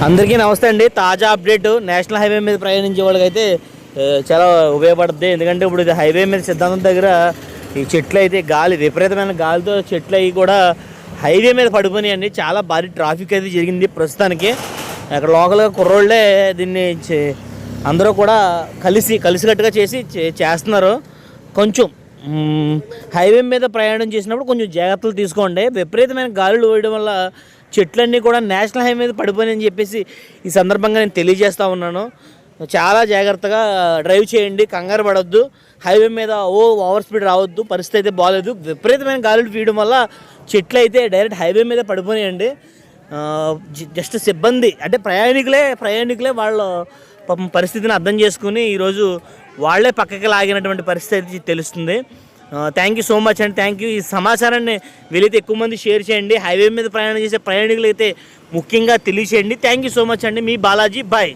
అందరికీ నమస్తే అండి. తాజా అప్డేట్ నేషనల్ హైవే మీద ప్రయాణించే వాళ్ళకైతే చాలా ఉపయోగపడుతుంది. ఎందుకంటే ఇప్పుడు ఇది హైవే మీద సిద్ధాంతం దగ్గర ఈ చెట్లు అయితే గాలి విపరీతమైన గాలితో చెట్లు అవి కూడా హైవే మీద పడిపోయినాయండి. చాలా భారీ ట్రాఫిక్ అయితే జరిగింది ప్రస్తుతానికి. అక్కడ లోకల్గా కుర్రోళ్ళే దీన్ని అందరూ కూడా కలిసికట్టుగా చేస్తున్నారు. కొంచెం హైవే మీద ప్రయాణం చేసినప్పుడు కొంచెం జాగ్రత్తలు తీసుకోండి. విపరీతమైన గాలులు వేయడం వల్ల చెట్లన్నీ కూడా నేషనల్ హైవే మీద పడిపోయినాయని చెప్పేసి ఈ సందర్భంగా నేను తెలియజేస్తూ ఉన్నాను. చాలా జాగ్రత్తగా డ్రైవ్ చేయండి, కంగారు పడవద్దు. హైవే మీద ఓవర్ స్పీడ్ రావద్దు. పరిస్థితి అయితే బాగాలేదు. విపరీతమైన గాలులు వీయడం వల్ల చెట్లు అయితే డైరెక్ట్ హైవే మీద పడిపోయాయండి. జస్ట్ సిబ్బంది అంటే ప్రయాణికులే వాళ్ళ పాపం పరిస్థితిని అర్థం చేసుకుని ఈరోజు వాళ్లే పక్కకి లాగినటువంటి పరిస్థితి అయితే తెలుస్తుంది. థ్యాంక్ యూ సో మచ్ అండి. Thank you. ఈ సమాచారాన్ని వీలైతే ఎక్కువ మంది షేర్ చేయండి. హైవే మీద ప్రయాణం చేసే ప్రయాణికులు అయితే ముఖ్యంగా తెలియచేయండి. థ్యాంక్ యూ సో మచ్ అండి. మీ బాలాజీ బాయ్.